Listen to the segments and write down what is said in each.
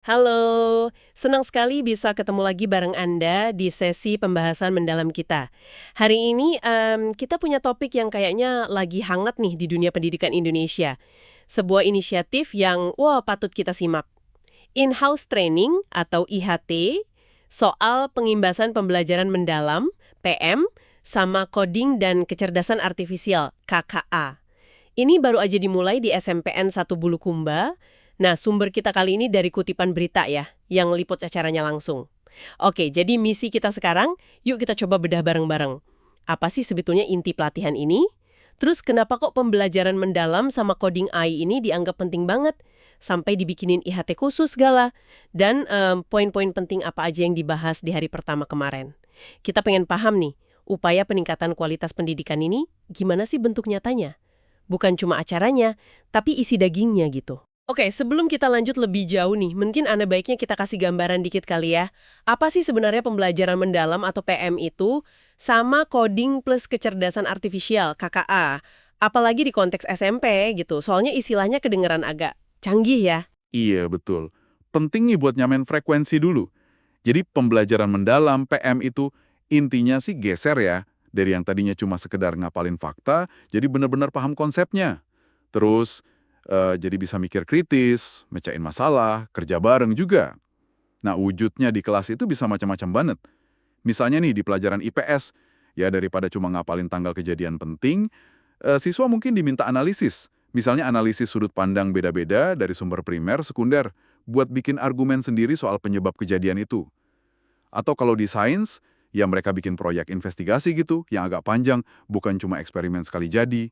Halo, senang sekali bisa ketemu lagi bareng Anda di sesi pembahasan mendalam kita. Hari ini kita punya topik yang kayaknya lagi hangat nih di dunia pendidikan Indonesia. Sebuah inisiatif yang, wah, patut kita simak. In-house training atau IHT soal pengimbasan pembelajaran mendalam, PM, sama coding dan kecerdasan artifisial, KKA. Ini baru aja dimulai di SMPN 1 Bulukumba. Nah, sumber kita kali ini dari kutipan berita ya, yang liput acaranya langsung. Oke, jadi misi kita sekarang, yuk kita coba bedah bareng-bareng. Apa sih sebetulnya inti pelatihan ini? Terus kenapa kok pembelajaran mendalam sama coding AI ini dianggap penting banget? Sampai dibikinin IHT khusus segala. Dan poin-poin penting apa aja yang dibahas di hari pertama kemarin. Kita pengen paham nih, upaya peningkatan kualitas pendidikan ini gimana sih bentuk nyatanya? Bukan cuma acaranya, tapi isi dagingnya gitu. Oke, sebelum kita lanjut lebih jauh nih, mungkin Anda baiknya kita kasih gambaran dikit kali ya. Apa sih sebenarnya pembelajaran mendalam atau PM itu sama coding plus kecerdasan artifisial, KKA? Apalagi di konteks SMP gitu, soalnya istilahnya kedengeran agak canggih ya. Iya, betul. Penting nih buat nyamain frekuensi dulu. Jadi pembelajaran mendalam, PM itu intinya sih geser ya. Dari yang tadinya cuma sekedar ngapalin fakta, jadi benar-benar paham konsepnya. Terus, jadi bisa mikir kritis, mecahin masalah, kerja bareng juga. Nah, wujudnya di kelas itu bisa macam-macam banget. Misalnya nih di pelajaran IPS, ya daripada cuma ngapalin tanggal kejadian penting, siswa mungkin diminta analisis. Misalnya analisis sudut pandang beda-beda dari sumber primer, sekunder, buat bikin argumen sendiri soal penyebab kejadian itu. Atau kalau di sains, ya mereka bikin proyek investigasi gitu, yang agak panjang, bukan cuma eksperimen sekali jadi.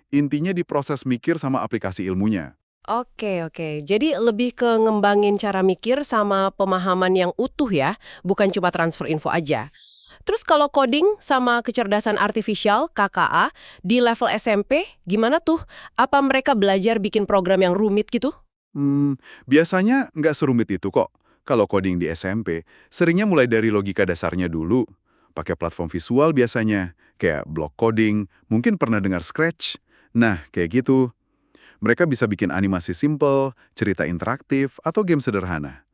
Intinya di proses mikir sama aplikasi ilmunya. Oke, oke. Jadi lebih ke ngembangin cara mikir sama pemahaman yang utuh ya, bukan cuma transfer info aja. Terus kalau coding sama kecerdasan artifisial, KKA, di level SMP, gimana tuh? Apa mereka belajar bikin program yang rumit gitu? Biasanya nggak serumit itu kok. Kalau coding di SMP, seringnya mulai dari logika dasarnya dulu. Pakai platform visual biasanya, kayak block coding, mungkin pernah dengar Scratch. Nah, kayak gitu. Mereka bisa bikin animasi simple, cerita interaktif, atau game sederhana.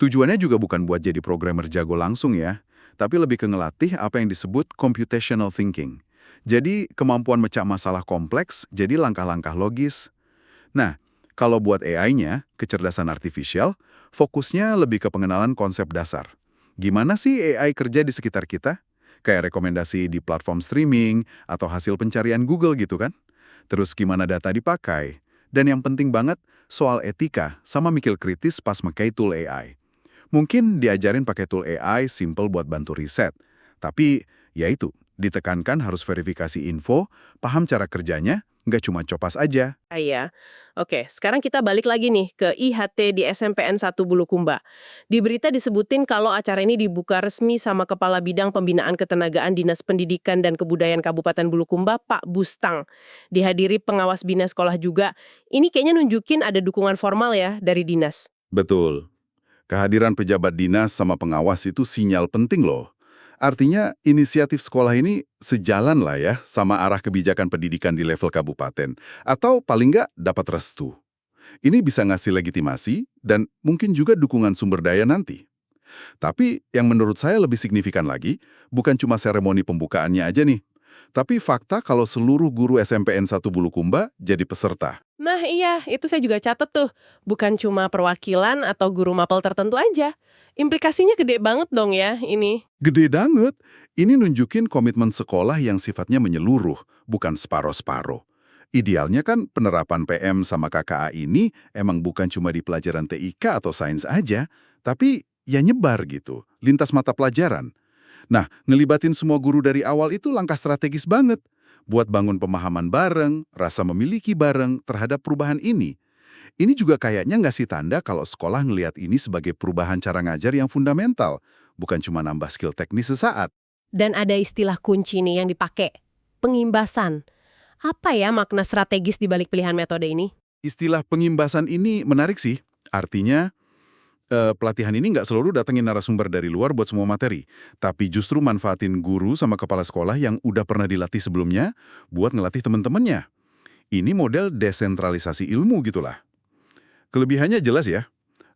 Tujuannya juga bukan buat jadi programmer jago langsung ya, tapi lebih ke ngelatih apa yang disebut computational thinking. Jadi, kemampuan mecah masalah kompleks jadi langkah-langkah logis. Nah, kalau buat AI-nya, kecerdasan artifisial, fokusnya lebih ke pengenalan konsep dasar. Gimana sih AI kerja di sekitar kita? Kayak rekomendasi di platform streaming atau hasil pencarian Google gitu kan? Terus gimana data dipakai? Dan yang penting banget, soal etika sama mikir kritis pas pakai tool AI. Mungkin diajarin pakai tool AI simple buat bantu riset. Tapi, ya itu, ditekankan harus verifikasi info, paham cara kerjanya, nggak cuma copas aja. Ah, iya. Oke, sekarang kita balik lagi nih ke IHT di SMPN 1 Bulukumba. Di berita disebutin kalau acara ini dibuka resmi sama Kepala Bidang Pembinaan Ketenagaan Dinas Pendidikan dan Kebudayaan Kabupaten Bulukumba, Pak Bustang. Dihadiri pengawas bina sekolah juga. Ini kayaknya nunjukin ada dukungan formal ya dari dinas. Betul. Kehadiran pejabat dinas sama pengawas itu sinyal penting loh. Artinya inisiatif sekolah ini sejalan lah ya sama arah kebijakan pendidikan di level kabupaten. Atau paling nggak dapat restu. Ini bisa ngasih legitimasi dan mungkin juga dukungan sumber daya nanti. Tapi yang menurut saya lebih signifikan lagi, bukan cuma seremoni pembukaannya aja nih. Tapi fakta kalau seluruh guru SMPN 1 Bulukumba jadi peserta. Nah iya, itu saya juga catat tuh. Bukan cuma perwakilan atau guru mapel tertentu aja. Implikasinya gede banget dong ya ini. Gede banget. Ini nunjukin komitmen sekolah yang sifatnya menyeluruh, bukan separoh-separoh. Idealnya kan penerapan PM sama KKA ini emang bukan cuma di pelajaran TIK atau sains aja, tapi ya nyebar gitu, lintas mata pelajaran. Nah, ngelibatin semua guru dari awal itu langkah strategis banget buat bangun pemahaman bareng, rasa memiliki bareng terhadap perubahan ini. Ini juga kayaknya ngasih tanda kalau sekolah ngelihat ini sebagai perubahan cara ngajar yang fundamental, bukan cuma nambah skill teknis sesaat. Dan ada istilah kunci nih yang dipakai, pengimbasan. Apa ya makna strategis di balik pilihan metode ini? Istilah pengimbasan ini menarik sih. Artinya, pelatihan ini nggak selalu datengin narasumber dari luar buat semua materi, tapi justru manfaatin guru sama kepala sekolah yang udah pernah dilatih sebelumnya buat ngelatih teman-temannya. Ini model desentralisasi ilmu gitulah. Kelebihannya jelas ya.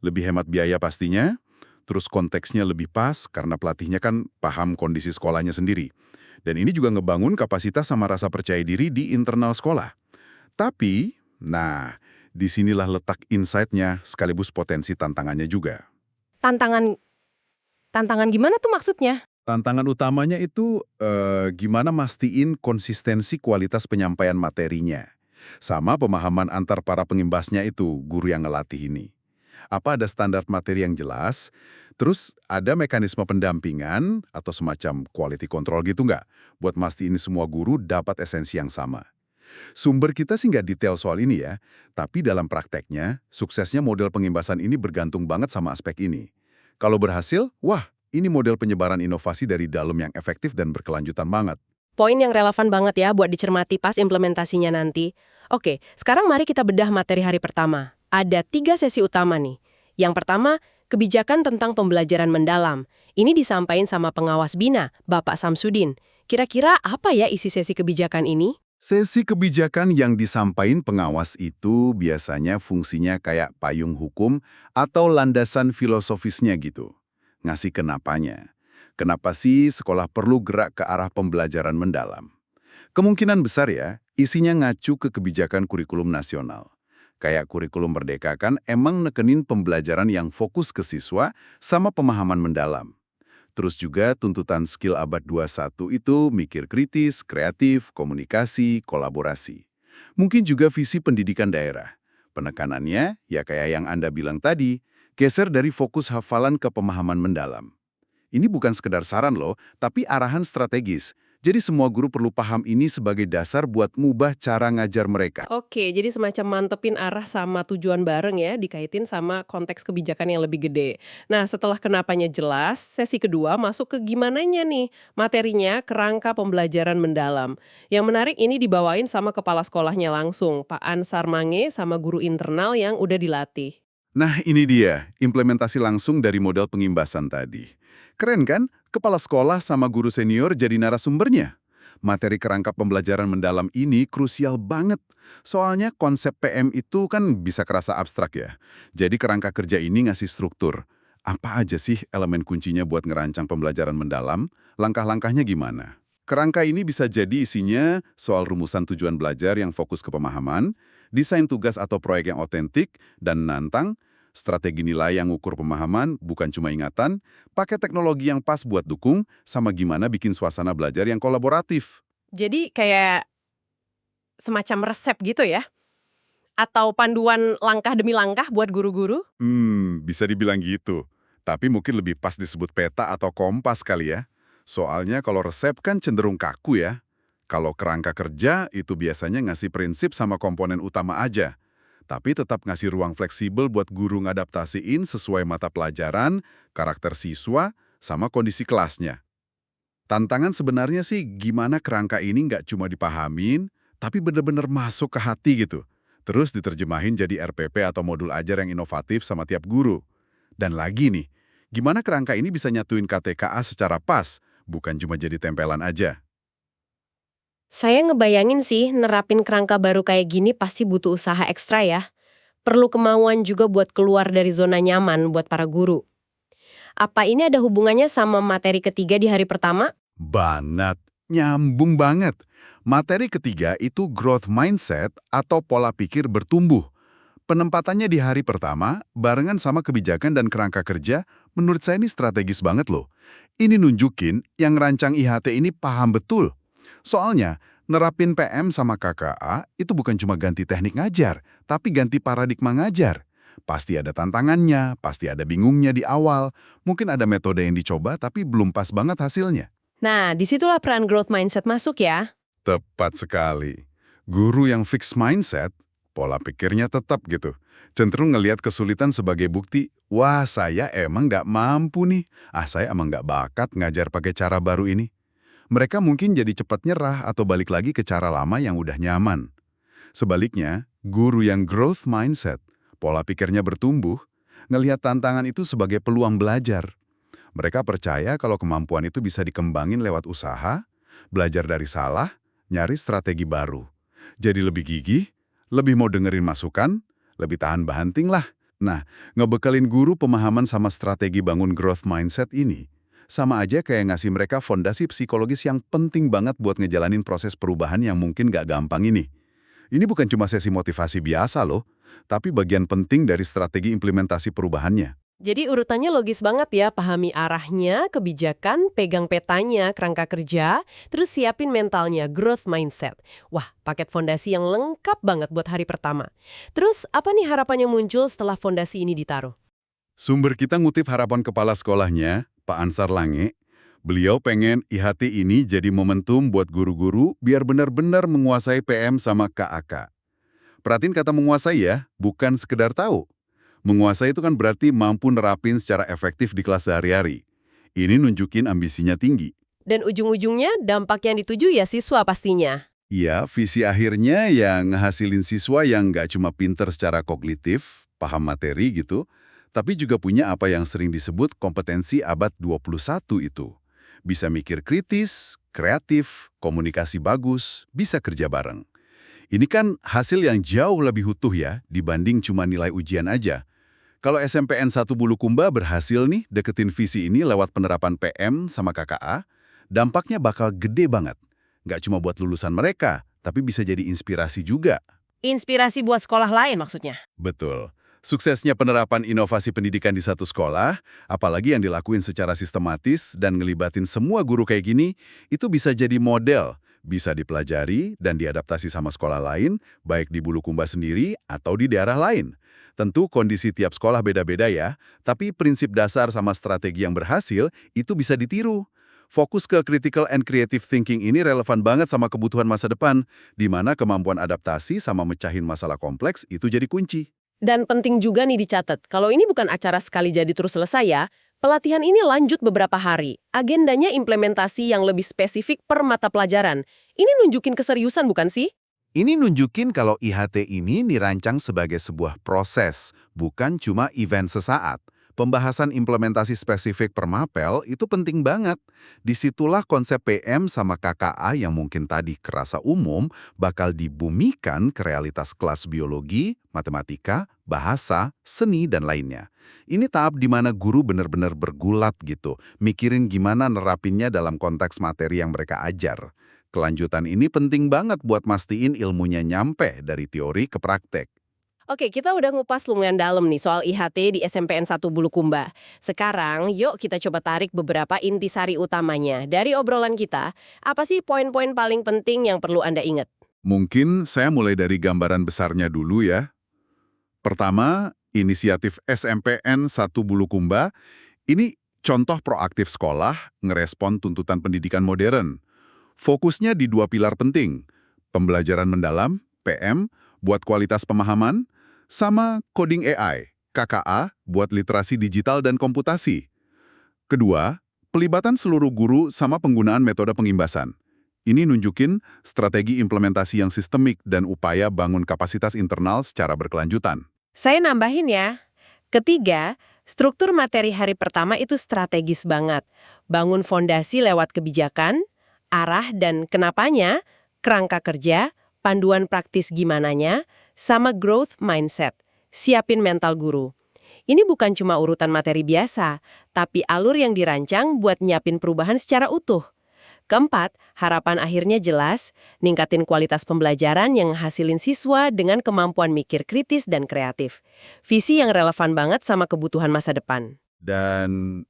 Lebih hemat biaya pastinya, terus konteksnya lebih pas karena pelatihnya kan paham kondisi sekolahnya sendiri. Dan ini juga ngebangun kapasitas sama rasa percaya diri di internal sekolah. Tapi, nah, disinilah letak insight-nya sekaligus potensi tantangannya juga. Tantangan tantangan gimana tuh maksudnya? Tantangan utamanya itu gimana mastiin konsistensi kualitas penyampaian materinya. Sama pemahaman antar para pengimbasnya itu, guru yang ngelatih ini. Apa ada standar materi yang jelas? Terus ada mekanisme pendampingan atau semacam quality control gitu nggak? Buat mastiin semua guru dapat esensi yang sama. Sumber kita sih nggak detail soal ini ya, tapi dalam prakteknya, suksesnya model pengimbasan ini bergantung banget sama aspek ini. Kalau berhasil, wah, ini model penyebaran inovasi dari dalam yang efektif dan berkelanjutan banget. Poin yang relevan banget ya buat dicermati pas implementasinya nanti. Oke, sekarang mari kita bedah materi hari pertama. Ada 3 sesi utama nih. Yang pertama, kebijakan tentang pembelajaran mendalam. Ini disampaikan sama pengawas Bina, Bapak Samsudin. Kira-kira apa ya isi sesi kebijakan ini? Sesi kebijakan yang disampaikan pengawas itu biasanya fungsinya kayak payung hukum atau landasan filosofisnya gitu. Ngasih kenapanya. Kenapa sih sekolah perlu gerak ke arah pembelajaran mendalam? Kemungkinan besar ya, isinya ngacu ke kebijakan kurikulum nasional. Kayak kurikulum Merdeka kan emang nekenin pembelajaran yang fokus ke siswa sama pemahaman mendalam. Terus juga tuntutan skill abad 21 itu mikir kritis, kreatif, komunikasi, kolaborasi. Mungkin juga visi pendidikan daerah. Penekanannya, ya kayak yang Anda bilang tadi, geser dari fokus hafalan ke pemahaman mendalam. Ini bukan sekedar saran loh, tapi arahan strategis. Jadi semua guru perlu paham ini sebagai dasar buat ngubah cara ngajar mereka. Oke, jadi semacam mantepin arah sama tujuan bareng ya, dikaitin sama konteks kebijakan yang lebih gede. Nah, setelah kenapanya jelas, sesi kedua masuk ke gimananya nih, materinya kerangka pembelajaran mendalam. Yang menarik ini dibawain sama kepala sekolahnya langsung, Pak Ansar Mange sama guru internal yang udah dilatih. Nah ini dia, implementasi langsung dari model pengimbasan tadi. Keren kan? Kepala sekolah sama guru senior jadi narasumbernya. Materi kerangka pembelajaran mendalam ini krusial banget. Soalnya konsep PM itu kan bisa kerasa abstrak ya. Jadi kerangka kerja ini ngasih struktur. Apa aja sih elemen kuncinya buat ngerancang pembelajaran mendalam? Langkah-langkahnya gimana? Kerangka ini bisa jadi isinya soal rumusan tujuan belajar yang fokus ke pemahaman, desain tugas atau proyek yang otentik, dan nantang, strategi nilai yang ukur pemahaman, bukan cuma ingatan, pakai teknologi yang pas buat dukung, sama gimana bikin suasana belajar yang kolaboratif. Jadi kayak semacam resep gitu ya? Atau panduan langkah demi langkah buat guru-guru? Bisa dibilang gitu. Tapi mungkin lebih pas disebut peta atau kompas kali ya. Soalnya kalau resep kan cenderung kaku ya. Kalau kerangka kerja itu biasanya ngasih prinsip sama komponen utama aja. Tapi tetap ngasih ruang fleksibel buat guru ngadaptasiin sesuai mata pelajaran, karakter siswa, sama kondisi kelasnya. Tantangan sebenarnya sih gimana kerangka ini nggak cuma dipahamin, tapi bener-bener masuk ke hati gitu. Terus diterjemahin jadi RPP atau modul ajar yang inovatif sama tiap guru. Dan lagi nih, gimana kerangka ini bisa nyatuin KTKA secara pas, bukan cuma jadi tempelan aja. Saya ngebayangin sih nerapin kerangka baru kayak gini pasti butuh usaha ekstra ya. Perlu kemauan juga buat keluar dari zona nyaman buat para guru. Apa ini ada hubungannya sama materi ketiga di hari pertama? Banget, nyambung banget. Materi ketiga itu growth mindset atau pola pikir bertumbuh. Penempatannya di hari pertama, barengan sama kebijakan dan kerangka kerja, menurut saya ini strategis banget loh. Ini nunjukin yang rancang IHT ini paham betul. Soalnya, nerapin PM sama KKA itu bukan cuma ganti teknik ngajar, tapi ganti paradigma ngajar. Pasti ada tantangannya, pasti ada bingungnya di awal. Mungkin ada metode yang dicoba tapi belum pas banget hasilnya. Nah, disitulah peran growth mindset masuk ya. Tepat sekali. Guru yang fix mindset, pola pikirnya tetap gitu. Cenderung ngelihat kesulitan sebagai bukti, wah saya emang nggak mampu nih. Saya emang nggak bakat ngajar pakai cara baru ini. Mereka mungkin jadi cepat nyerah atau balik lagi ke cara lama yang udah nyaman. Sebaliknya, guru yang growth mindset, pola pikirnya bertumbuh, ngelihat tantangan itu sebagai peluang belajar. Mereka percaya kalau kemampuan itu bisa dikembangin lewat usaha, belajar dari salah, nyari strategi baru. Jadi lebih gigih, lebih mau dengerin masukan, lebih tahan banting lah. Nah, ngebekalin guru pemahaman sama strategi bangun growth mindset ini, sama aja kayak ngasih mereka fondasi psikologis yang penting banget buat ngejalanin proses perubahan yang mungkin gak gampang ini. Ini bukan cuma sesi motivasi biasa loh, tapi bagian penting dari strategi implementasi perubahannya. Jadi urutannya logis banget ya, pahami arahnya, kebijakan, pegang petanya, kerangka kerja, terus siapin mentalnya, growth mindset. Wah, paket fondasi yang lengkap banget buat hari pertama. Terus apa nih harapannya muncul setelah fondasi ini ditaruh? Sumber kita ngutip harapan kepala sekolahnya, Pak Ansar Lange. Beliau pengen IHT ini jadi momentum buat guru-guru biar benar-benar menguasai PM sama KAK. Perhatiin kata menguasai ya, bukan sekedar tahu. Menguasai itu kan berarti mampu nerapin secara efektif di kelas sehari-hari. Ini nunjukin ambisinya tinggi. Dan ujung-ujungnya dampak yang dituju ya siswa pastinya. Iya, visi akhirnya yang ngehasilin siswa yang nggak cuma pinter secara kognitif, paham materi gitu, tapi juga punya apa yang sering disebut kompetensi abad 21 itu. Bisa mikir kritis, kreatif, komunikasi bagus, bisa kerja bareng. Ini kan hasil yang jauh lebih utuh ya dibanding cuma nilai ujian aja. Kalau SMPN 1 Bulukumba berhasil nih deketin visi ini lewat penerapan PM sama KKA, dampaknya bakal gede banget. Nggak cuma buat lulusan mereka, tapi bisa jadi inspirasi juga. Inspirasi buat sekolah lain maksudnya. Betul. Suksesnya penerapan inovasi pendidikan di satu sekolah, apalagi yang dilakuin secara sistematis dan ngelibatin semua guru kayak gini, itu bisa jadi model, bisa dipelajari dan diadaptasi sama sekolah lain, baik di Bulukumba sendiri atau di daerah lain. Tentu kondisi tiap sekolah beda-beda ya, tapi prinsip dasar sama strategi yang berhasil itu bisa ditiru. Fokus ke critical and creative thinking ini relevan banget sama kebutuhan masa depan, di mana kemampuan adaptasi sama mecahin masalah kompleks itu jadi kunci. Dan penting juga nih dicatat, kalau ini bukan acara sekali jadi terus selesai ya, pelatihan ini lanjut beberapa hari. Agendanya implementasi yang lebih spesifik per mata pelajaran. Ini nunjukin keseriusan bukan sih? Ini nunjukin kalau IHT ini dirancang sebagai sebuah proses, bukan cuma event sesaat. Pembahasan implementasi spesifik per mapel itu penting banget. Disitulah konsep PM sama KKA yang mungkin tadi kerasa umum bakal dibumikan ke realitas kelas biologi, matematika, bahasa, seni, dan lainnya. Ini tahap di mana guru benar-benar bergulat gitu, mikirin gimana nerapinnya dalam konteks materi yang mereka ajar. Kelanjutan ini penting banget buat mastiin ilmunya nyampe dari teori ke praktek. Oke, kita udah ngupas lumayan dalam nih soal IHT di SMPN 1 Bulukumba. Sekarang, yuk kita coba tarik beberapa intisari utamanya. Dari obrolan kita, apa sih poin-poin paling penting yang perlu Anda ingat? Mungkin saya mulai dari gambaran besarnya dulu ya. Pertama, inisiatif SMPN 1 Bulukumba, ini contoh proaktif sekolah ngerespon tuntutan pendidikan modern. Fokusnya di dua pilar penting, pembelajaran mendalam, PM, buat kualitas pemahaman, sama coding AI, KKA, buat literasi digital dan komputasi. Kedua, pelibatan seluruh guru sama penggunaan metode pengimbasan. Ini nunjukin strategi implementasi yang sistemik dan upaya bangun kapasitas internal secara berkelanjutan. Saya nambahin ya. Ketiga, struktur materi hari pertama itu strategis banget. Bangun fondasi lewat kebijakan, arah dan kenapanya, kerangka kerja, panduan praktis gimananya, sama growth mindset. Siapin mental guru. Ini bukan cuma urutan materi biasa, tapi alur yang dirancang buat nyiapin perubahan secara utuh. Keempat, harapan akhirnya jelas, ningkatin kualitas pembelajaran yang hasilin siswa dengan kemampuan mikir kritis dan kreatif. Visi yang relevan banget sama kebutuhan masa depan. Dan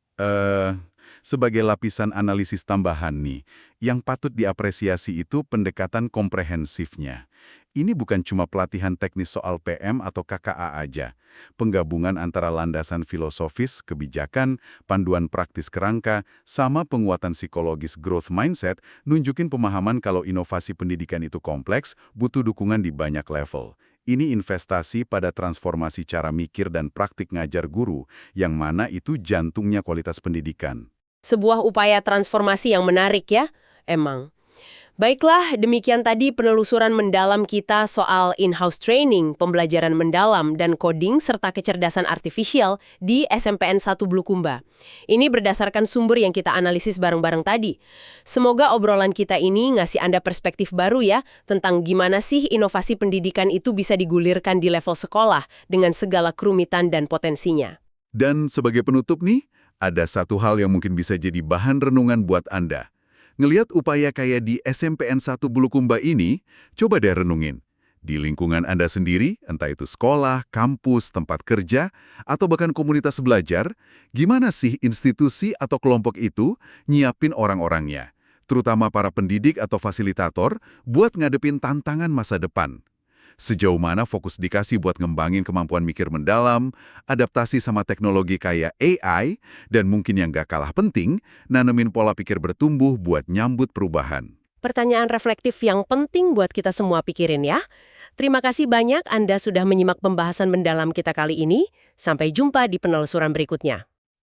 sebagai lapisan analisis tambahan nih, yang patut diapresiasi itu pendekatan komprehensifnya. Ini bukan cuma pelatihan teknis soal PM atau KKA aja. Penggabungan antara landasan filosofis, kebijakan, panduan praktis kerangka, sama penguatan psikologis growth mindset nunjukin pemahaman kalau inovasi pendidikan itu kompleks, butuh dukungan di banyak level. Ini investasi pada transformasi cara mikir dan praktik ngajar guru, yang mana itu jantungnya kualitas pendidikan. Sebuah upaya transformasi yang menarik ya, emang. Baiklah, demikian tadi penelusuran mendalam kita soal in-house training, pembelajaran mendalam, dan coding serta kecerdasan artifisial di SMPN 1 Bulukumba. Ini berdasarkan sumber yang kita analisis bareng-bareng tadi. Semoga obrolan kita ini ngasih Anda perspektif baru ya tentang gimana sih inovasi pendidikan itu bisa digulirkan di level sekolah dengan segala kerumitan dan potensinya. Dan sebagai penutup nih, ada satu hal yang mungkin bisa jadi bahan renungan buat Anda. Ngelihat upaya kayak di SMPN 1 Bulukumba ini, coba deh renungin. Di lingkungan Anda sendiri, entah itu sekolah, kampus, tempat kerja, atau bahkan komunitas belajar, gimana sih institusi atau kelompok itu nyiapin orang-orangnya, terutama para pendidik atau fasilitator, buat ngadepin tantangan masa depan? Sejauh mana fokus dikasih buat ngembangin kemampuan mikir mendalam, adaptasi sama teknologi kayak AI, dan mungkin yang gak kalah penting, nanemin pola pikir bertumbuh buat nyambut perubahan. Pertanyaan reflektif yang penting buat kita semua pikirin ya. Terima kasih banyak Anda sudah menyimak pembahasan mendalam kita kali ini. Sampai jumpa di penelusuran berikutnya.